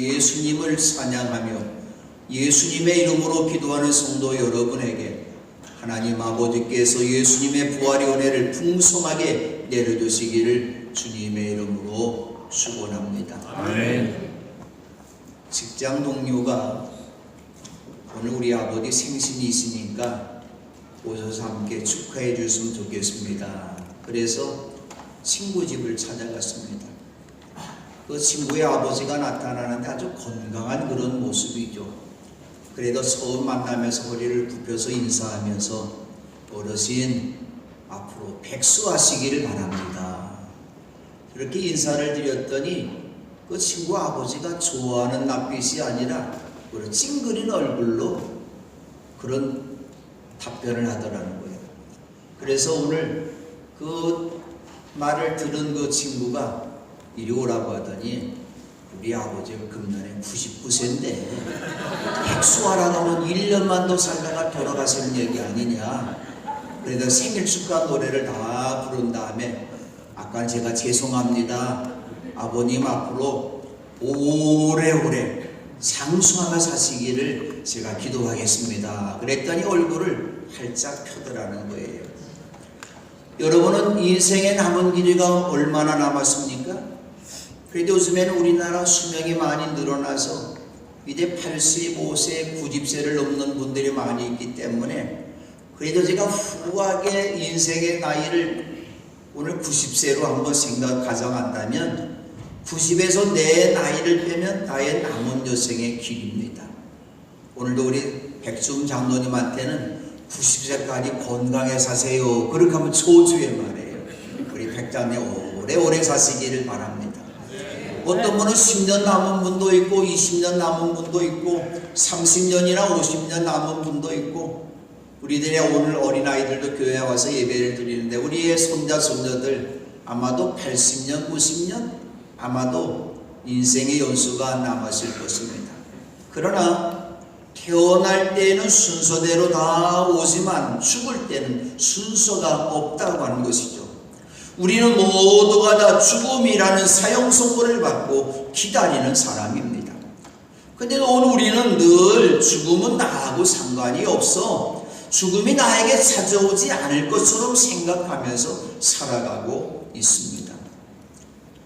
예수님을 찬양하며 예수님의 이름으로 기도하는 성도 여러분에게 하나님 아버지께서 예수님의 부활의 은혜를 풍성하게 내려주시기를 주님의 이름으로 축원합니다. 아멘. 직장 동료가 오늘 우리 아버지 생신이시니까 오셔서 함께 축하해 주셨으면 좋겠습니다. 그래서 친구 집을 찾아갔습니다. 그 친구의 아버지가 나타나는데 아주 건강한 그런 모습이죠. 그래도 처음 만나면서 허리를 굽혀서 인사하면서 어르신 앞으로 백수하시기를 바랍니다. 그렇게 인사를 드렸더니 그 친구 아버지가 좋아하는 낯빛이 아니라 찡그린 얼굴로 그런 답변을 하더라는 거예요. 그래서 오늘 그 말을 들은 그 친구가 이리 오라고 하더니 우리 아버지가 금년에 99세인데 백수하라고 하면 1년만 더 살다가 돌아가시는 얘기 아니냐. 그래서 생일 축하 노래를 다 부른 다음에 아까 제가 죄송합니다. 아버님 앞으로 오래오래 장수하며 사시기를 제가 기도하겠습니다. 그랬더니 얼굴을 활짝 펴더라는 거예요. 여러분은 인생의 남은 길이가 얼마나 남았습니까? 그래도 요즘에는 우리나라 수명이 많이 늘어나서 이제 85세, 90세를 넘는 분들이 많이 있기 때문에 그래도 제가 후하게 인생의 나이를 오늘 90세로 한번 가정한다면 90에서 내 나이를 빼면 나의 남은 여생의 길입니다. 오늘도 우리 백중 장로님한테는 90세까지 건강해 사세요. 그렇게 하면 초주의 말이에요. 우리 백장님 오래오래 사시기를 바랍니다. 어떤 분은 10년 남은 분도 있고 20년 남은 분도 있고 30년이나 50년 남은 분도 있고 우리들의 오늘 어린아이들도 교회에 와서 예배를 드리는데 우리의 손자 손녀들 아마도 80년 90년 아마도 인생의 연수가 남았을 것입니다. 그러나 태어날 때는 순서대로 다 오지만 죽을 때는 순서가 없다고 하는 것이죠. 우리는 모두가 다 죽음이라는 사형 선고를 받고 기다리는 사람입니다. 근데 오늘 우리는 늘 죽음은 나하고 상관이 없어 죽음이 나에게 찾아오지 않을 것처럼 생각하면서 살아가고 있습니다.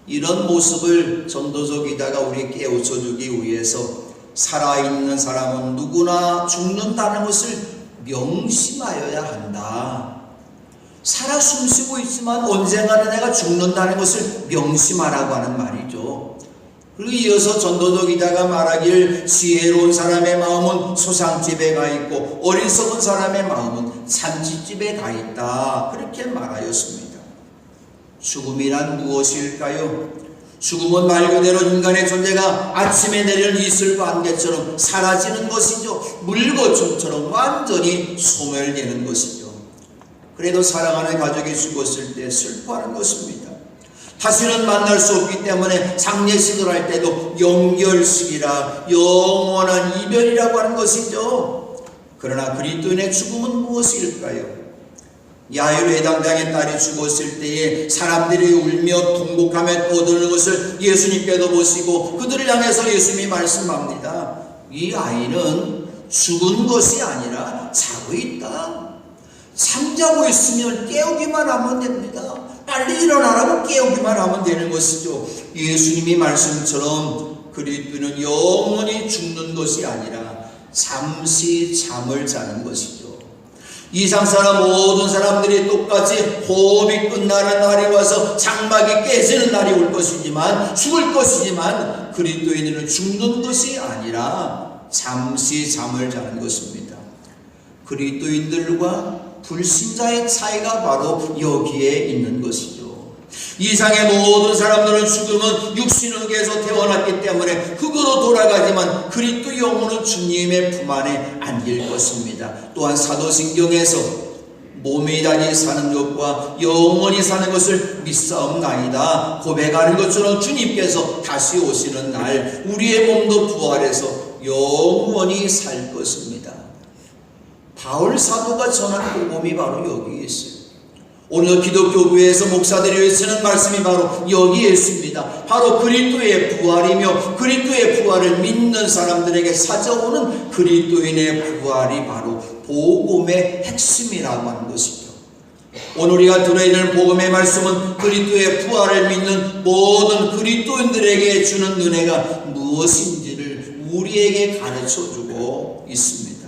이런 모습을 전도적이다가 우리 깨우쳐주기 위해서 살아있는 사람은 누구나 죽는다는 것을 명심하여야 한다. 살아 숨쉬고 있지만 언젠가는 내가 죽는다는 것을 명심하라고 하는 말이죠. 그리고 이어서 전도적이다가 말하길 지혜로운 사람의 마음은 소상집에 가 있고 어리석은 사람의 마음은 잔치집에 가 있다. 그렇게 말하였습니다. 죽음이란 무엇일까요? 죽음은 말 그대로 인간의 존재가 아침에 내리는 이슬과 안개처럼 사라지는 것이죠. 물거품처럼 완전히 소멸되는 것이죠. 그래도 사랑하는 가족이 죽었을 때 슬퍼하는 것입니다. 다시는 만날 수 없기 때문에 장례식을 할 때도 영결식이라 영원한 이별이라고 하는 것이죠. 그러나 그리스도인의 죽음은 무엇일까요? 야이로 회당장의 딸이 죽었을 때에 사람들이 울며 통곡하며 떠드는 것을 예수님께도 보시고 그들을 향해서 예수님이 말씀합니다. 이 아이는 죽은 것이 아니라 자고 있다. 잠자고 있으면 깨우기만 하면 됩니다. 빨리 일어나라고 깨우기만 하면 되는 것이죠. 예수님이 말씀처럼 그리스도는 영원히 죽는 것이 아니라 잠시 잠을 자는 것이죠. 이 세상 모든 사람들이 똑같이 호흡이 끝나는 날이 와서 장막이 깨지는 날이 올 것이지만 죽을 것이지만 그리스도인은 죽는 것이 아니라 잠시 잠을 자는 것입니다. 그리스도인들과 불신자의 차이가 바로 여기에 있는 것이죠. 이 세상의 모든 사람들은 죽음은 육신에게서 태어났기 때문에 흙으로 돌아가지만 그리스도 영혼은 주님의 품 안에 안길 것입니다. 또한 사도신경에서 몸이 다니 사는 것과 영원히 사는 것을 믿사옵나이다 고백하는 것처럼 주님께서 다시 오시는 날 우리의 몸도 부활해서 영원히 살 것입니다. 바울 사도가 전한 복음이 바로 여기에 있어요. 오늘 기독교 교회에서 목사들이 쓰는 말씀이 바로 여기에 있습니다. 바로 그리스도의 부활이며 그리스도의 부활을 믿는 사람들에게 찾아오는 그리스도인의 부활이 바로 복음의 핵심이라고 하는 것이죠. 오늘 우리가 들어있는 복음의 말씀은 그리스도의 부활을 믿는 모든 그리스도인들에게 주는 은혜가 무엇인지를 우리에게 가르쳐주고 있습니다.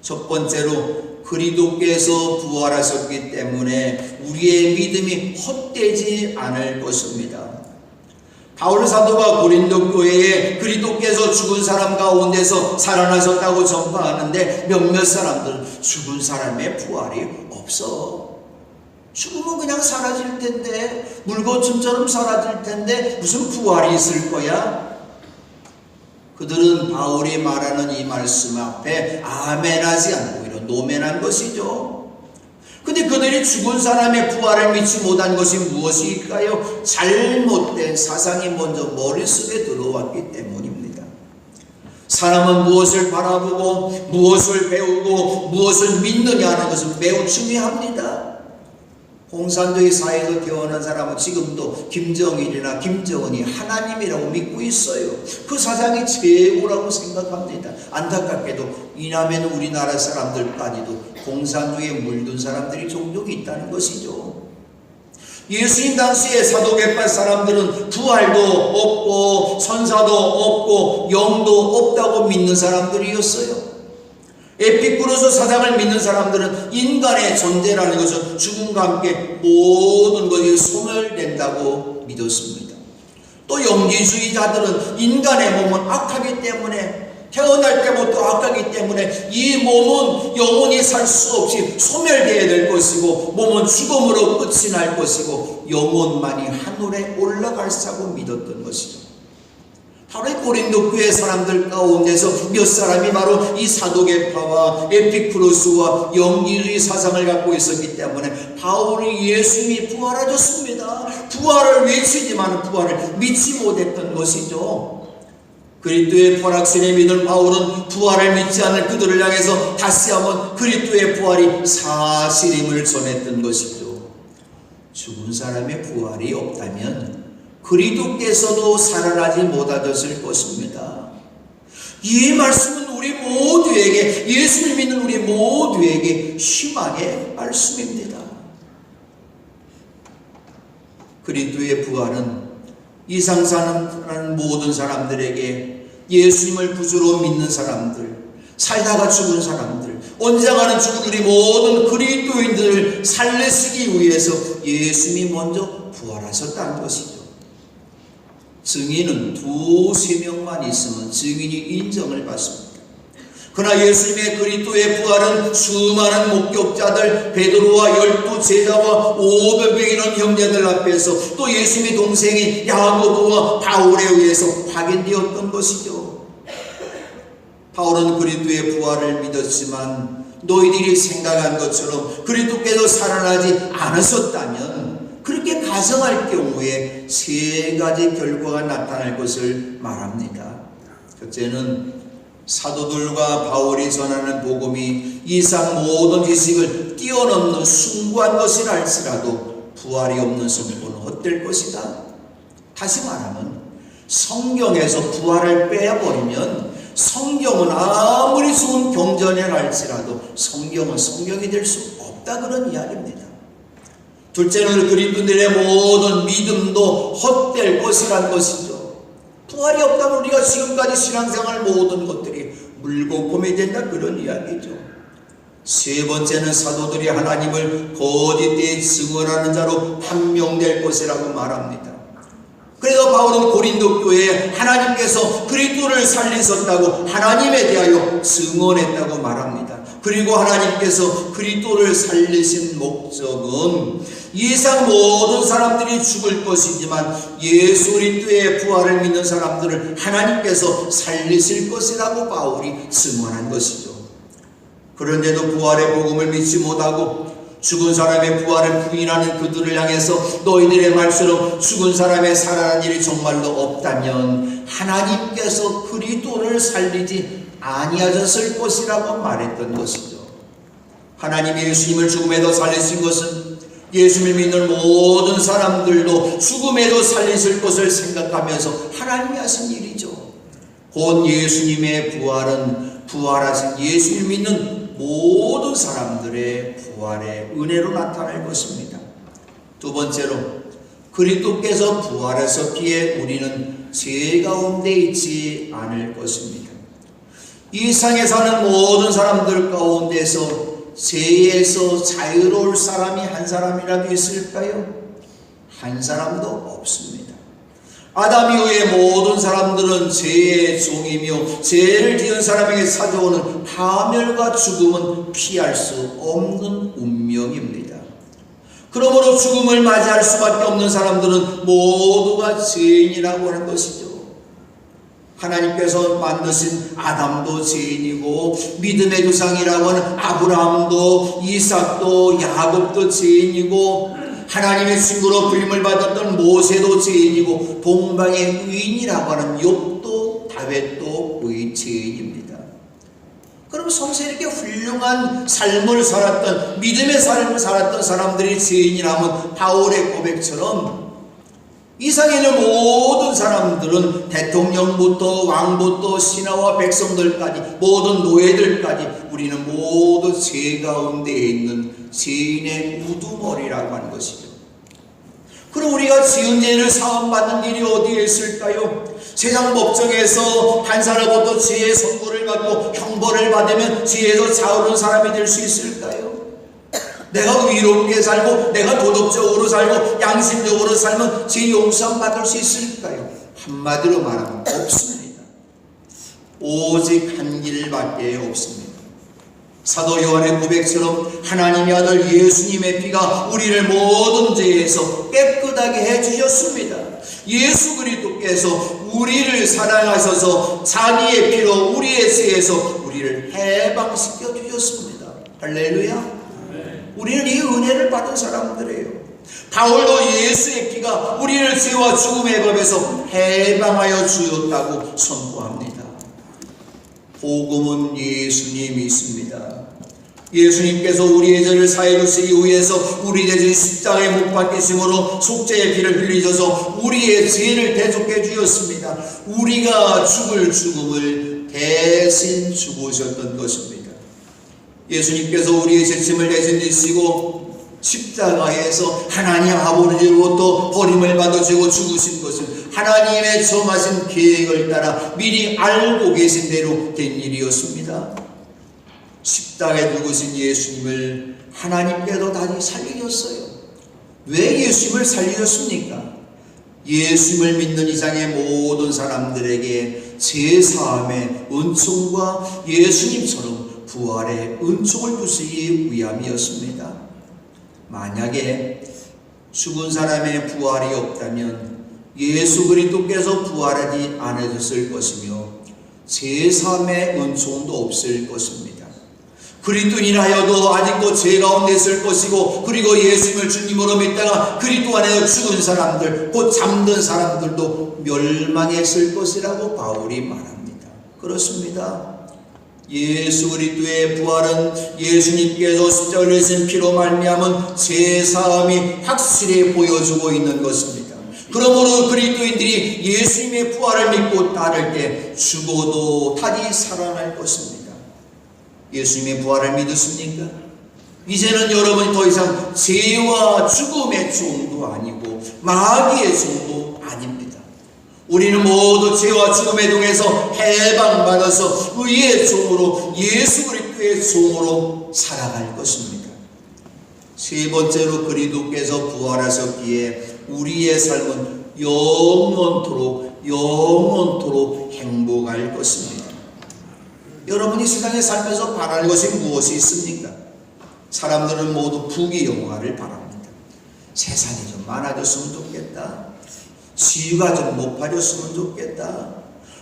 첫 번째로 그리스도께서 부활하셨기 때문에 우리의 믿음이 헛되지 않을 것입니다. 바울 사도가 고린도 교회에 그리스도께서 죽은 사람 가운데서 살아나셨다고 전파하는데 몇몇 사람들은 죽은 사람의 부활이 없어. 죽으면 그냥 사라질 텐데, 물고춤처럼 사라질 텐데 무슨 부활이 있을 거야? 그들은 바울이 말하는 이 말씀 앞에 아멘하지 않고 이런 노멘한 것이죠. 근데 그들이 죽은 사람의 부활을 믿지 못한 것이 무엇일까요? 잘못된 사상이 먼저 머릿속에 들어왔기 때문입니다. 사람은 무엇을 바라보고 무엇을 배우고 무엇을 믿느냐 하는 것은 매우 중요합니다. 공산주의 사회에서 태어난 사람은 지금도 김정일이나 김정은이 하나님이라고 믿고 있어요. 그 사상이 최고라고 생각합니다. 안타깝게도 이남에는 우리나라 사람들까지도 공산주의에 물든 사람들이 종종 있다는 것이죠. 예수님 당시에 사도계파 사람들은 부활도 없고 천사도 없고 영도 없다고 믿는 사람들이었어요. 에피쿠로스 사상을 믿는 사람들은 인간의 존재라는 것은 죽음과 함께 모든 것이 소멸된다고 믿었습니다. 또 영지주의자들은 인간의 몸은 악하기 때문에, 태어날 때부터 악하기 때문에 이 몸은 영원히 살 수 없이 소멸되어야 될 것이고 몸은 죽음으로 끝이 날 것이고 영혼만이 하늘에 올라갈사고 믿었던 것이죠. 바로 이 고린도 교회 사람들 가운데서 몇 사람이 바로 이 사도계파와 에피쿠로스와 영지주의 사상을 갖고 있었기 때문에 바울이 예수님이 부활하셨습니다. 부활을 외치지만 부활을 믿지 못했던 것이죠. 그리스도의 부활하심을 믿는 바울은 부활을 믿지 않을 그들을 향해서 다시 한번 그리스도의 부활이 사실임을 전했던 것이죠. 죽은 사람의 부활이 없다면 그리스도께서도 살아나지 못하셨을 것입니다. 이 말씀은 우리 모두에게, 예수를 믿는 우리 모두에게 희망의 말씀입니다. 그리스도의 부활은 이상 사는 모든 사람들에게, 예수님을 구주로 믿는 사람들, 살다가 죽은 사람들, 언젠가는 죽은 우리 모든 그리스도인들을 살리시기 위해서 예수님이 먼저 부활하셨다는 것이죠. 증인은 2~3명만 있으면 증인이 인정을 받습니다. 그러나 예수님의 그리스도의 부활은 수많은 목격자들, 베드로와 12 제자와 500명이 넘는 형제들 앞에서 또 예수님의 동생인 야고보와 바울에 의해서 확인되었던 것이죠. 바울은 그리스도의 부활을 믿었지만 너희들이 생각한 것처럼 그리스도께서 살아나지 않으셨다면 그렇게 가정할 경우에 3가지 결과가 나타날 것을 말합니다. 첫째는 사도들과 바울이 전하는 복음이 이상 모든 지식을 뛰어넘는 숭고한 것이라 할지라도 부활이 없는 성도는 헛될 것이다. 다시 말하면 성경에서 부활을 빼버리면 성경은 아무리 좋은 경전이라 할지라도 성경은 성경이 될 수 없다, 그런 이야기입니다. 둘째는 그리스도인들의 모든 믿음도 헛될 것이란 것이죠. 부활이 없다면 우리가 지금까지 신앙생활 모든 것들이 물거품이 된다, 그런 이야기죠. 세 번째는 사도들이 하나님을 거짓되이 증언하는 자로 판명될 것이라고 말합니다. 그래서 바울은 고린도 교회에 하나님께서 그리스도를 살리셨다고 하나님에 대하여 증언했다고 말합니다. 그리고 하나님께서 그리스도를 살리신 목적은 이상 모든 사람들이 죽을 것이지만 예수 그리스도의 부활을 믿는 사람들을 하나님께서 살리실 것이라고 바울이 증언한 것이죠. 그런데도 부활의 복음을 믿지 못하고 죽은 사람의 부활을 부인하는 그들을 향해서 너희들의 말처럼 죽은 사람의 살아난 일이 정말로 없다면 하나님께서 그리스도를 살리지 아니하셨을 것이라고 말했던 것이죠. 하나님이 예수님을 죽음에서 살리신 것은 예수님을 믿는 모든 사람들도 죽음에도 살리실 것을 생각하면서 하나님이 하신 일이죠. 곧 예수님의 부활은 부활하신 예수님을 믿는 모든 사람들의 부활의 은혜로 나타날 것입니다. 두 번째로, 그리스도께서 부활하셨기에 우리는 죄 가운데 있지 않을 것입니다. 이 세상에 사는 모든 사람들 가운데서 죄에서 자유로울 사람이 한 사람이라도 있을까요? 한 사람도 없습니다. 아담 이후의 모든 사람들은 죄의 종이며 죄를 지은 사람에게 찾아오는 파멸과 죽음은 피할 수 없는 운명입니다. 그러므로 죽음을 맞이할 수밖에 없는 사람들은 모두가 죄인이라고 하는 것이죠. 하나님께서 만드신 아담도 죄인이고, 믿음의 조상이라고 하는 아브라함도, 이삭도, 야곱도 죄인이고, 하나님의 친구로 불림을 받았던 모세도 죄인이고, 동방의 의인이라고 하는 욥도, 다윗도 죄인입니다. 그럼 성세 이렇게 훌륭한 삶을 살았던, 믿음의 삶을 살았던 사람들이 죄인이라면 바울의 고백처럼 이 세상에 있는 모든 사람들은 대통령부터 왕부터 신하와 백성들까지, 모든 노예들까지 우리는 모두 죄 가운데 있는 죄인의 우두머리라고 하는 것이죠. 그럼 우리가 지은 죄를 사함받는 일이 어디에 있을까요? 세상 법정에서 판사로부터 죄의 선고를 받고 형벌을 받으면 죄에서 자유로운 사람이 될 수 있을까요? 내가 의롭게 살고 내가 도덕적으로 살고 양심적으로 살면 죄 용서 받을 수 있을까요? 한마디로 말하면 없습니다. 오직 한 길밖에 없습니다. 사도 요한의 고백처럼 하나님의 아들 예수님의 피가 우리를 모든 죄에서 깨끗하게 해주셨습니다. 예수 그리스도께서 우리를 사랑하셔서 자기의 피로 우리의 죄에서 우리를 해방시켜 주셨습니다. 할렐루야. 우리는 이 은혜를 받은 사람들이에요. 바울도 예수의 피가 우리를 죄와 죽음의 법에서 해방하여 주었다고 선포합니다. 복음은 예수님이 있습니다. 예수님께서 우리의 죄를 사해 주시기 위해서 우리 대신 십자가에 못 박히심으로 속죄의 피를 흘리셔서 우리의 죄를 대속해 주셨습니다. 우리가 죽을 죽음을 대신 죽으셨던 것입니다. 예수님께서 우리의 죄짐을 대신 지시고 십자가에서 하나님 아버지로부터 버림을 받으시고 죽으신 것은 하나님의 정하신 계획을 따라 미리 알고 계신 대로 된 일이었습니다. 십자가에 죽으신 예수님을 하나님께도 다시 살리셨어요. 왜 예수님을 살리셨습니까? 예수님을 믿는 이상의 모든 사람들에게 제사함의 은총과 예수님처럼 부활의 은총을 주시기 위함이었습니다. 만약에 죽은 사람의 부활이 없다면 예수 그리스도께서 부활하지 않으셨을 것이며 제3의 은총도 없을 것입니다. 그리스도인하여도 아직도 죄 가운데 있을 것이고, 그리고 예수님을 주님으로 믿다가 그리스도 안에서 죽은 사람들, 곧 잠든 사람들도 멸망했을 것이라고 바울이 말합니다. 그렇습니다. 예수 그리스도의 부활은 예수님께서 십자가를 지신 피로 말미암은 죄사함이 확실히 보여주고 있는 것입니다. 그러므로 그리스도인들이 예수님의 부활을 믿고 따를 때 죽어도 다시 살아날 것입니다. 예수님의 부활을 믿으십니까? 이제는 여러분이 더 이상 죄와 죽음의 종도 아니고 마귀의 종도 아닙니다. 우리는 모두 죄와 죽음의 동에서 해방받아서 의의 종으로, 예수 그리스도의 종으로 살아갈 것입니다. 세 번째로, 그리스도께서 부활하셨기에 우리의 삶은 영원토록 행복할 것입니다. 여러분이 세상에 살면서 바라는 것이 무엇이 있습니까? 사람들은 모두 부귀영화를 바랍니다. 세상이 좀 많아졌으면 좋겠다. 지위가 좀 높아졌으면 좋겠다.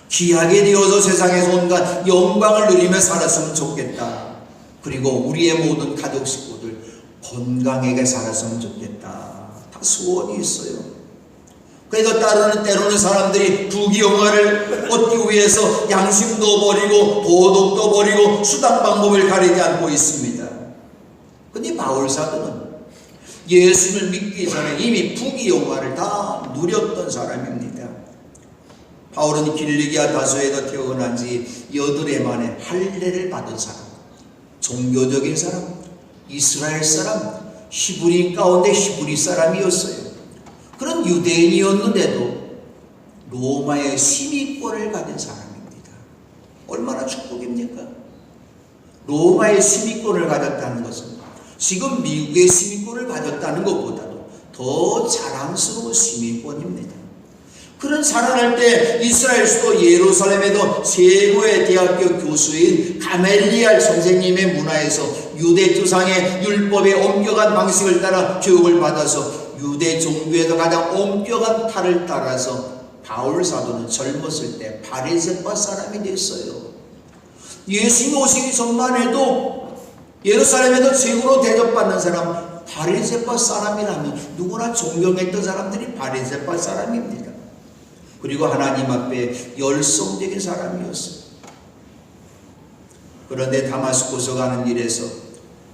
귀하게 되어서 세상에서 온갖 영광을 누리며 살았으면 좋겠다. 그리고 우리의 모든 가족 식구들 건강하게 살았으면 좋겠다. 다 소원이 있어요. 그래서 때로는 사람들이 부귀영화를 얻기 위해서 양심도 버리고 도덕도 버리고 수단 방법을 가리지 않고 있습니다. 근데 바울 사도는 예수를 믿기 전에 이미 부귀영화를 다 누렸던 사람입니다. 바울은 길리기아 다소에서 태어난 지 8해 만에 할례를 받은 사람, 종교적인 사람, 이스라엘 사람, 히브리 가운데 히브리 사람이었어요. 그런 유대인이었는데도 로마의 시민권을 가진 사람입니다. 얼마나 축복입니까? 로마의 시민권을 가졌다는 것은 지금 미국의 시민권을 가졌다는 것보다도 더 자랑스러운 시민권입니다. 그런 살아날 때 이스라엘 수도 예루살렘에도 최고의 대학교 교수인 가멜리알 선생님의 문화에서 유대 조상의 율법에 엄격한 방식을 따라 교육을 받아서 유대 종교에서 가장 엄격한 탈을 따라서 바울 사도는 젊었을 때 바리새파 사람이 됐어요. 예수님 오시기 전만 해도 예루살렘에도 최고로 대접받는 사람 바리새파 사람이라면 누구나 존경했던 사람들이 바리새파 사람입니다. 그리고 하나님 앞에 열성적인 사람이었어요. 그런데 다마스코서 가는 길에서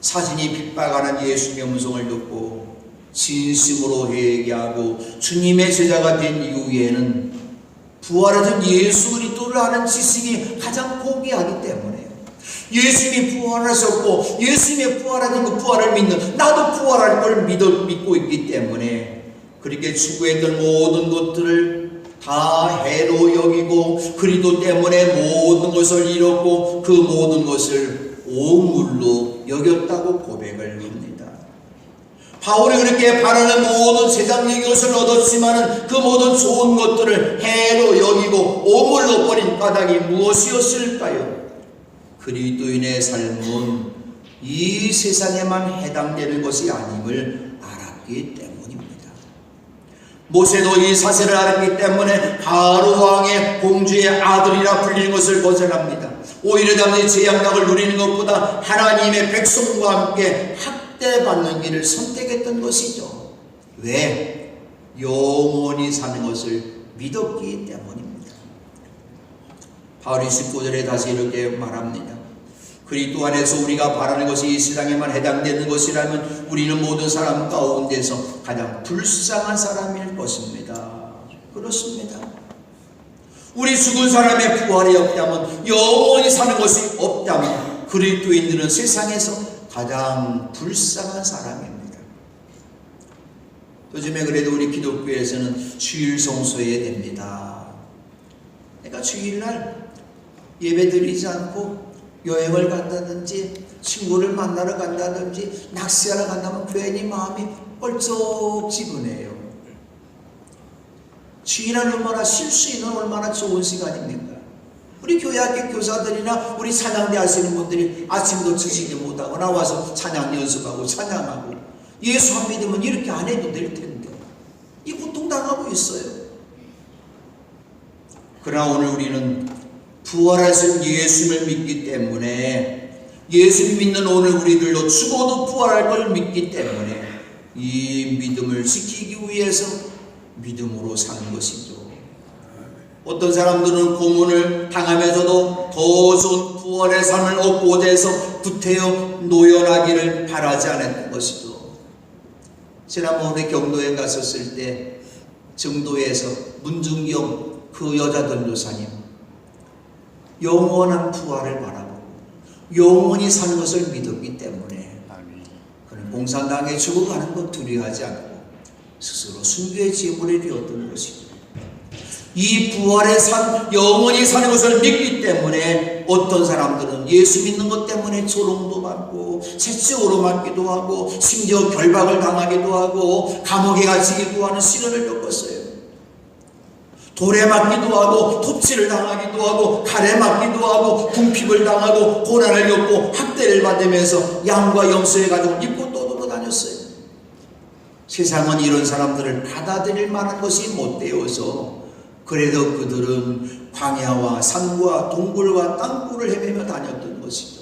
사신이 핍박하는 예수님의 음성을 듣고 진심으로 회개하고 주님의 제자가 된 이후에는 부활하신 예수 그리스도를 아는 지식이 가장 고귀하기 때문에 예수님이 부활하셨고 예수님의 부활하신 그 부활을 믿는 나도 부활할 걸 믿고 있기 때문에 그렇게 추구했던 모든 것들을 다 해로 여기고 그리스도 때문에 모든 것을 잃었고 그 모든 것을 오물로 여겼다고 고백을 합니다. 바울이 그렇게 바라는 모든 세상적인 것을 얻었지만 그 모든 좋은 것들을 해로 여기고 오물로 버린 까닭이 무엇이었을까요? 그리스도인의 삶은 이 세상에만 해당되는 것이 아님을 알았기 때문입니다. 모세도 이 사실을 알았기 때문에 바로 왕의 공주의 아들이라 불리는 것을 벗어납니다. 오히려 당시 재앙락을 누리는 것보다 하나님의 백성과 함께 학대받는 길을 선택했던 것이죠. 왜? 영원히 사는 것을 믿었기 때문입니다. 바울이 19절에 다시 이렇게 말합니다. 그리스도 안에서 우리가 바라는 것이 이 세상에만 해당되는 것이라면 우리는 모든 사람 가운데서 가장 불쌍한 사람일 것입니다. 그렇습니다. 우리 죽은 사람의 부활이 없다면 영원히 사는 것이 없다면 그리스도인들은 세상에서 가장 불쌍한 사람입니다. 요즘에 그래도 우리 기독교에서는 주일 성수해야 됩니다. 그러니까 주일날 예배 드리지 않고 여행을 간다든지 친구를 만나러 간다든지 낚시하러 간다면 괜히 마음이 뻘쩍지근해요. 주일날 얼마나 쉴 수 있는 얼마나 좋은 시간입니까? 우리 교회학교 교사들이나 우리 찬양대 하시는 분들이 아침도 드시지 못하고 나와서 찬양 연습하고 찬양하고 예수 안 믿으면 이렇게 안 해도 될 텐데 이 고통당하고 있어요. 그러나 오늘 우리는 부활하신 예수를 믿기 때문에 예수를 믿는 오늘 우리들도 죽어도 부활할 걸 믿기 때문에 이 믿음을 지키기 위해서 믿음으로 사는 것이죠. 어떤 사람들은 고문을 당하면서도 더 좋은 부활의 삶을 얻고자 해서 구태여 노연하기를 바라지 않았던 것이죠. 지난번에 경도에 갔었을 때 정도에서 문중경 그 여자 전도사님 영원한 부활을 바라보고 영원히 사는 것을 믿었기 때문에 그는 공산당에 죽어가는 것 두려워하지 않고 스스로 순교의 제물이 되었던 것이죠. 이 부활의 삶, 영원히 사는 것을 믿기 때문에 어떤 사람들은 예수 믿는 것 때문에 조롱도 받고 채찍으로 맞기도 하고 심지어 결박을 당하기도 하고 감옥에 갇히기도 하는 시련을 겪었어요. 돌에 맞기도 하고 톱질을 당하기도 하고 칼에 맞기도 하고 궁핍을 당하고 고난을 겪고 학대를 받으면서 양과 염소의 가죽을 입고 떠돌아 다녔어요. 세상은 이런 사람들을 받아들일 만한 것이 못 되어서 그래도 그들은 광야와 산과 동굴과 땅굴을 헤매며 다녔던 것이죠.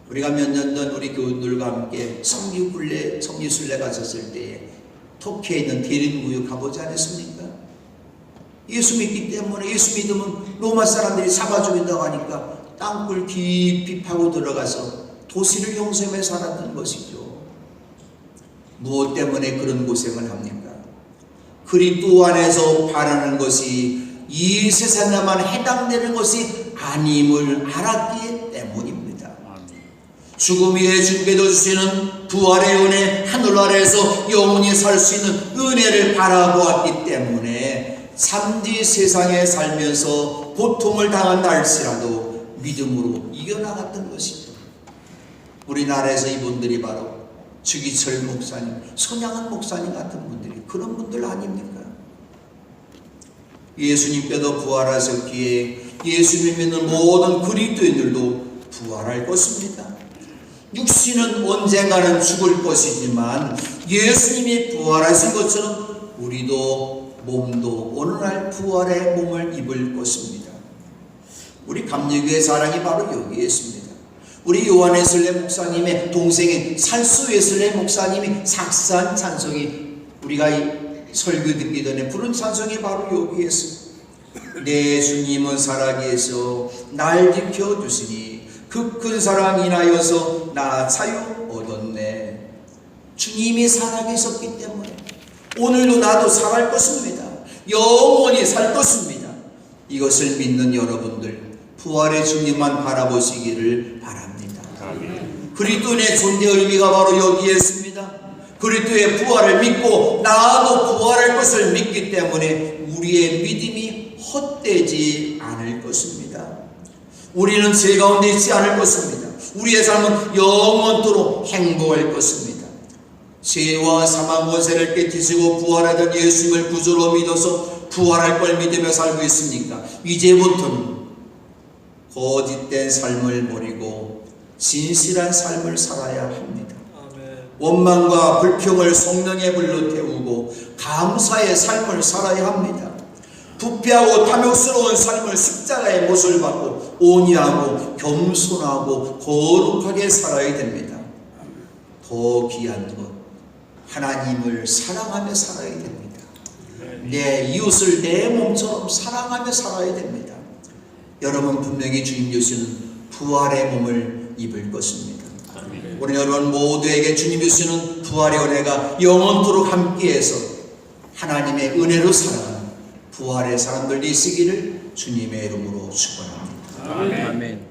우리가 몇 년 전 우리 교우들과 함께 성지순례 갔었을 때에 터키에 있는 대림구유 가보지 않았습니까? 예수 믿기 때문에 예수 믿으면 로마 사람들이 잡아 죽인다고 하니까 땅굴 깊이 파고 들어가서 도시를 용서하며 살았던 것이죠. 무엇 때문에 그런 고생을 합니까? 그리스도 안에서 바라는 것이 이 세상에만 해당되는 것이 아님을 알았기 때문입니다. 죽음 위에 준비되어 주시는 부활의 은혜, 하늘 아래에서 영원히 살 수 있는 은혜를 바라보았기 때문에 삼지 세상에 살면서 고통을 당한다 할지라도 믿음으로 이겨나갔던 것이죠. 우리나라에서 이분들이 바로 주기철 목사님, 손양은 목사님 같은 분들이 그런 분들 아닙니까? 예수님께도 부활하셨기에 예수님 믿는 모든 그리스도인들도 부활할 것입니다. 육신은 언젠가는 죽을 것이지만 예수님이 부활하신 것처럼 우리도 몸도 어느 날 부활의 몸을 입을 것입니다. 우리 감리교회 자랑이 바로 여기에 있습니다. 우리 요한에슬레 목사님의 동생인 살수에슬레 목사님이 작사한 찬송이 우리가 설교 듣기 전에 부른 찬송이 바로 여기에 있습니다. 내 주님은 살아계셔 날 지켜주시니 그 큰 사랑 인하여서 나 자유 얻었네. 주님이 살아계셨기 때문에 오늘도 나도 살아갈 것입니다. 영원히 살 것입니다. 이것을 믿는 여러분들 부활의 주님만 바라보시기를 바랍니다. 그리스도의 존재 의미가 바로 여기에 있습니다. 그리스도의 부활을 믿고 나도 부활할 것을 믿기 때문에 우리의 믿음이 헛되지 않을 것입니다. 우리는 죄 가운데 있지 않을 것입니다. 우리의 삶은 영원토록 행복할 것입니다. 죄와 사망 권세를 깨뜨리시고 부활하던 예수님을 구주로 믿어서 부활할 걸 믿으며 살고 있습니까? 이제부터는 거짓된 삶을 버리고 진실한 삶을 살아야 합니다. 원망과 불평을 성령의 불로 태우고 감사의 삶을 살아야 합니다. 부패하고 탐욕스러운 삶을 십자가의 못을 받고 온유하고 겸손하고 거룩하게 살아야 됩니다. 더 귀한 것, 하나님을 사랑하며 살아야 됩니다. 내 이웃을 내 몸처럼 사랑하며 살아야 됩니다. 여러분 분명히 주님 주시는 부활의 몸을 입을 것입니다. 우리 여러분 모두에게 주님 주시는 부활의 은혜가 영원토록 함께해서 하나님의 은혜로 살아가는 부활의 사람들이 있으기를 주님의 이름으로 축원합니다. 아멘.